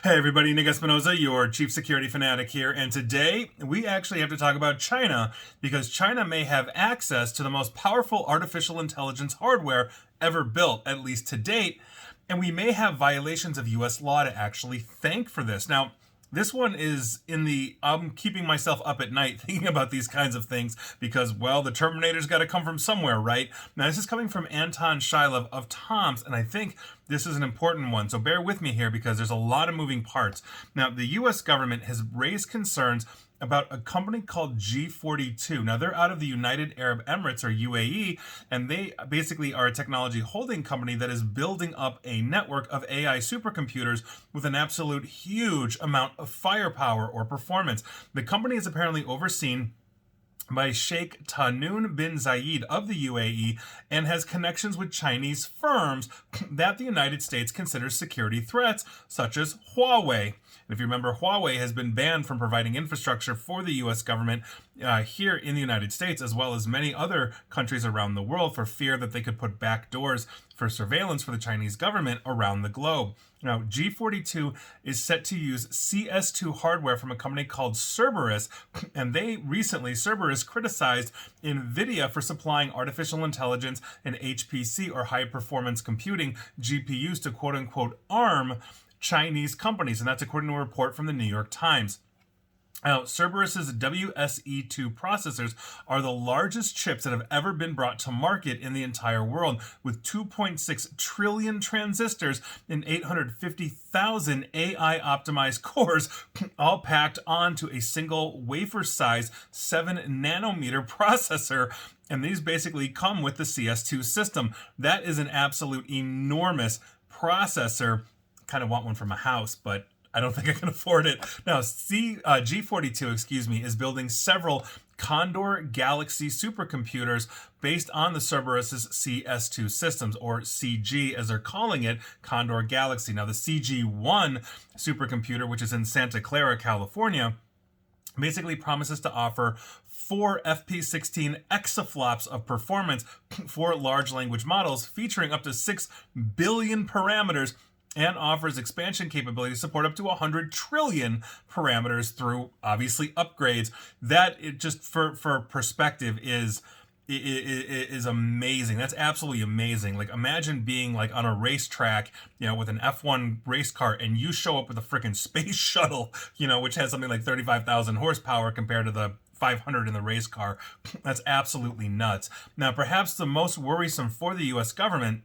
Hey everybody, Nick Espinoza, your chief security fanatic here, and today we actually have to talk about China because China may have access to the most powerful artificial intelligence hardware ever built, at least to date, and we may have violations of US law to actually thank for this. Now, this one is in the I'm keeping myself up at night thinking about these kinds of things because, well, the Terminator's got to come from somewhere, right? Now, this is coming from Anton Shilov of Tom's, and I think this is an important one. So bear with me here because there's a lot of moving parts. Now, the U.S. government has raised concerns about a company called G42. Now, they're out of the United Arab Emirates, or UAE, and they basically are a technology holding company that is building up a network of AI supercomputers with an absolute huge amount of firepower or performance. The company is apparently overseen by Sheikh Tahnoon bin Zayed of the UAE and has connections with Chinese firms that the United States considers security threats, such as Huawei. And if you remember, Huawei has been banned from providing infrastructure for the U.S. government here in the United States, as well as many other countries around the world, for fear that they could put back doors for surveillance for the Chinese government around the globe. Now, G42 is set to use CS2 hardware from a company called Cerberus, and Cerberus criticized NVIDIA for supplying artificial intelligence and HPC, or high performance computing, GPUs to quote unquote arm Chinese companies, and that's according to a report from the New York Times. Now, Cerberus's WSE2 processors are the largest chips that have ever been brought to market in the entire world, with 2.6 trillion transistors and 850,000 AI-optimized cores, all packed onto a single wafer-size 7-nanometer processor. And these basically come with the CS2 system. That is an absolute enormous processor. Kind of want one for my house, but I don't think I can afford it. Now, G42, is building several Condor Galaxy supercomputers based on the Cerberus's CS2 systems, or CG as they're calling it, Condor Galaxy. Now, the CG1 supercomputer, which is in Santa Clara, California, basically promises to offer 4 FP16 exaflops of performance for large language models, featuring up to 6 billion parameters, and offers expansion capability to support up to 100 trillion parameters through, obviously, upgrades. That, it just for perspective, is amazing. That's absolutely amazing. Like, imagine being like on a racetrack, with an F1 race car, and you show up with a freaking space shuttle, which has something like 35,000 horsepower compared to the 500 in the race car. That's absolutely nuts. Now, perhaps the most worrisome for the U.S. government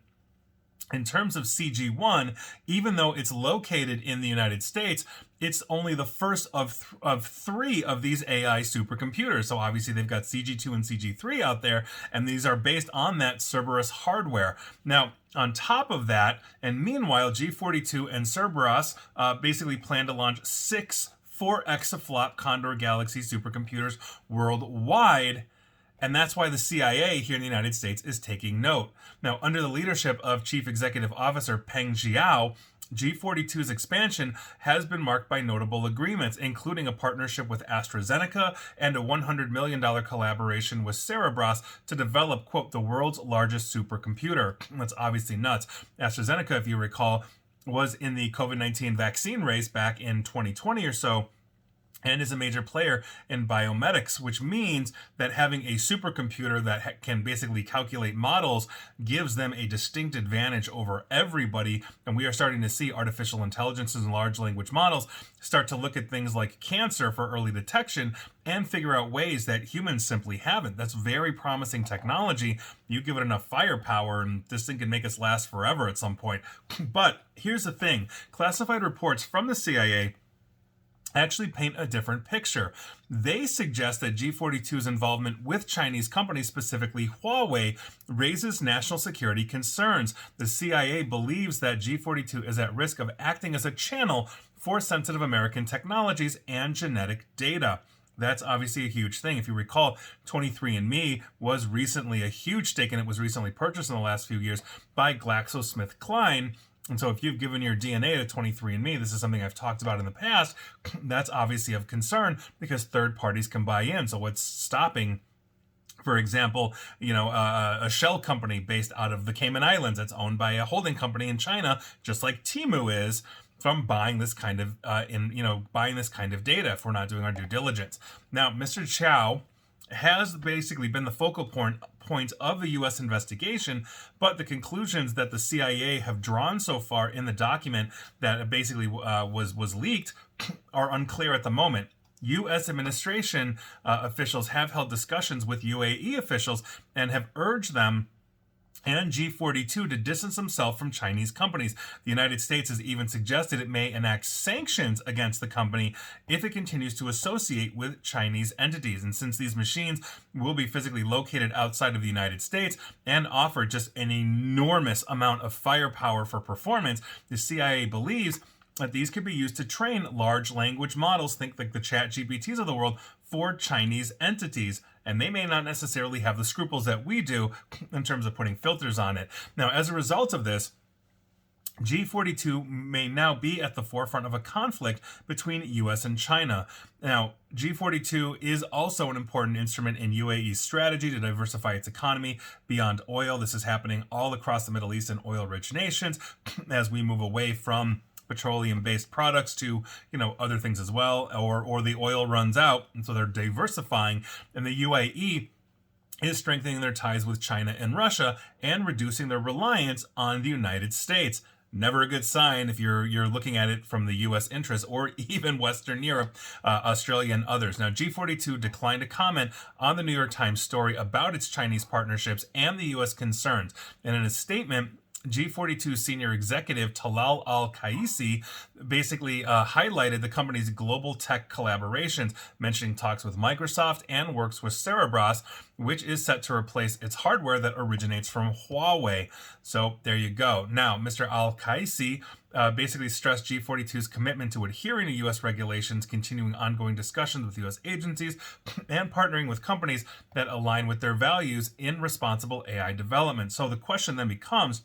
in terms of CG1, even though it's located in the United States, it's only the first of 3 of these AI supercomputers. So obviously they've got CG2 and CG3 out there, and these are based on that Cerberus hardware. Now, on top of that, and meanwhile, G42 and Cerberus basically plan to launch 6 4 exaflop Condor Galaxy supercomputers worldwide. And that's why the CIA here in the United States is taking note. Now, under the leadership of Chief Executive Officer Peng Jiao, G42's expansion has been marked by notable agreements, including a partnership with AstraZeneca and a $100 million collaboration with Cerberus to develop, quote, the world's largest supercomputer. That's obviously nuts. AstraZeneca, if you recall, was in the COVID-19 vaccine race back in 2020 or so, and is a major player in biomedics, which means that having a supercomputer that can basically calculate models gives them a distinct advantage over everybody. And we are starting to see artificial intelligences and large language models start to look at things like cancer for early detection and figure out ways that humans simply haven't. That's very promising technology. You give it enough firepower, and this thing can make us last forever at some point. But here's the thing. Classified reports from the CIA actually paint a different picture. They suggest that G42's involvement with Chinese companies, specifically Huawei, raises national security concerns. The CIA believes that G42 is at risk of acting as a channel for sensitive American technologies and genetic data. That's obviously a huge thing. If you recall, 23andMe was recently a huge stake, and it was recently purchased in the last few years by GlaxoSmithKline. And so if you've given your DNA to 23andMe, this is something I've talked about in the past, that's obviously of concern because third parties can buy in. So what's stopping, for example, a shell company based out of the Cayman Islands that's owned by a holding company in China, just like Temu is, from buying this kind of buying this kind of data if we're not doing our due diligence. Now, Mr. Chow has basically been the focal point of the U.S. investigation, but the conclusions that the CIA have drawn so far in the document that basically was leaked are unclear at the moment. U.S. administration officials have held discussions with UAE officials and have urged them and G42 to distance himself from Chinese companies. The United States has even suggested it may enact sanctions against the company if it continues to associate with Chinese entities. And since these machines will be physically located outside of the United States and offer just an enormous amount of firepower for performance, the CIA believes that these could be used to train large language models, think like the chat GPTs of the world, for Chinese entities. And they may not necessarily have the scruples that we do in terms of putting filters on it. Now, as a result of this, G42 may now be at the forefront of a conflict between US and China. Now, G42 is also an important instrument in UAE's strategy to diversify its economy beyond oil. This is happening all across the Middle East and oil-rich nations as we move away from petroleum-based products to, other things as well, or the oil runs out, and so they're diversifying. And the UAE is strengthening their ties with China and Russia and reducing their reliance on the United States. Never a good sign if you're looking at it from the U.S. interest or even Western Europe, Australia, and others. Now, G42 declined to comment on the New York Times story about its Chinese partnerships and the U.S. concerns. And in a statement, G42 senior executive Talal Al-Qaisi basically highlighted the company's global tech collaborations, mentioning talks with Microsoft and works with Cerberus, which is set to replace its hardware that originates from Huawei. So there you go. Now, Mr. Al-Qaisi basically stressed G42's commitment to adhering to U.S. regulations, continuing ongoing discussions with U.S. agencies, and partnering with companies that align with their values in responsible AI development. So the question then becomes,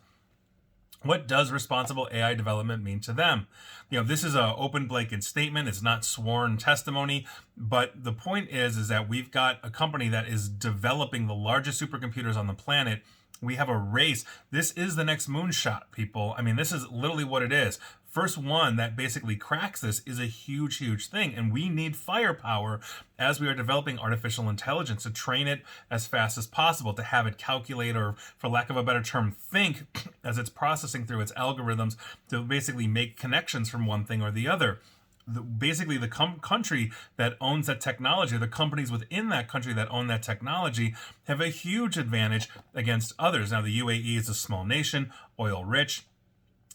what does responsible AI development mean to them? This is an open blanket statement. It's not sworn testimony, but the point is that we've got a company that is developing the largest supercomputers on the planet. We have a race. This is the next moonshot, people. This is literally what it is. First one that basically cracks this is a huge, huge thing. And we need firepower as we are developing artificial intelligence to train it as fast as possible, to have it calculate, or for lack of a better term, think as it's processing through its algorithms to basically make connections from one thing or the other. Basically, the country that owns that technology, the companies within that country that own that technology, have a huge advantage against others. Now, the UAE is a small nation, oil rich.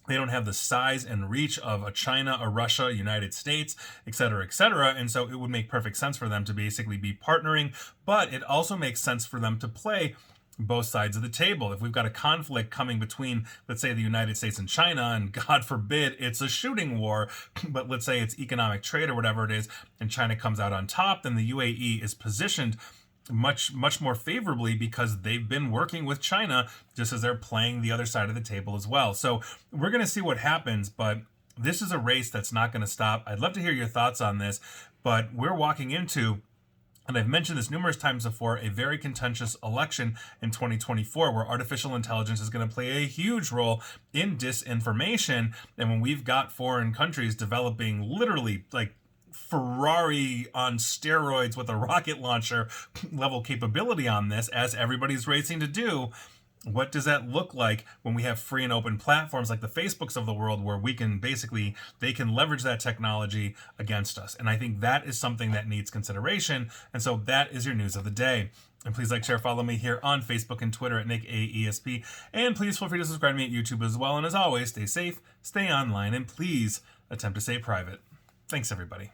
They don't have the size and reach of a China, a Russia, United States, et cetera, and so it would make perfect sense for them to basically be partnering, but it also makes sense for them to play both sides of the table. If we've got a conflict coming between, let's say, the United States and China, and God forbid it's a shooting war, but let's say it's economic trade or whatever it is, and China comes out on top, then the UAE is positioned much more favorably because they've been working with China just as they're playing the other side of the table as well. So we're going to see what happens, but this is a race that's not going to stop. I'd love to hear your thoughts on this, but we're walking into, and I've mentioned this numerous times before, a very contentious election in 2024 where artificial intelligence is going to play a huge role in disinformation. And when we've got foreign countries developing literally like Ferrari on steroids with a rocket launcher level capability on this, as everybody's racing to do, what does that look like when we have free and open platforms like the Facebooks of the world where we can they can leverage that technology against us? And I think that is something that needs consideration. And so that is your news of the day. And please like, share, follow me here on Facebook and Twitter at NickAESP. And please feel free to subscribe to me at YouTube as well. And as always, stay safe, stay online, and please attempt to stay private. Thanks, everybody.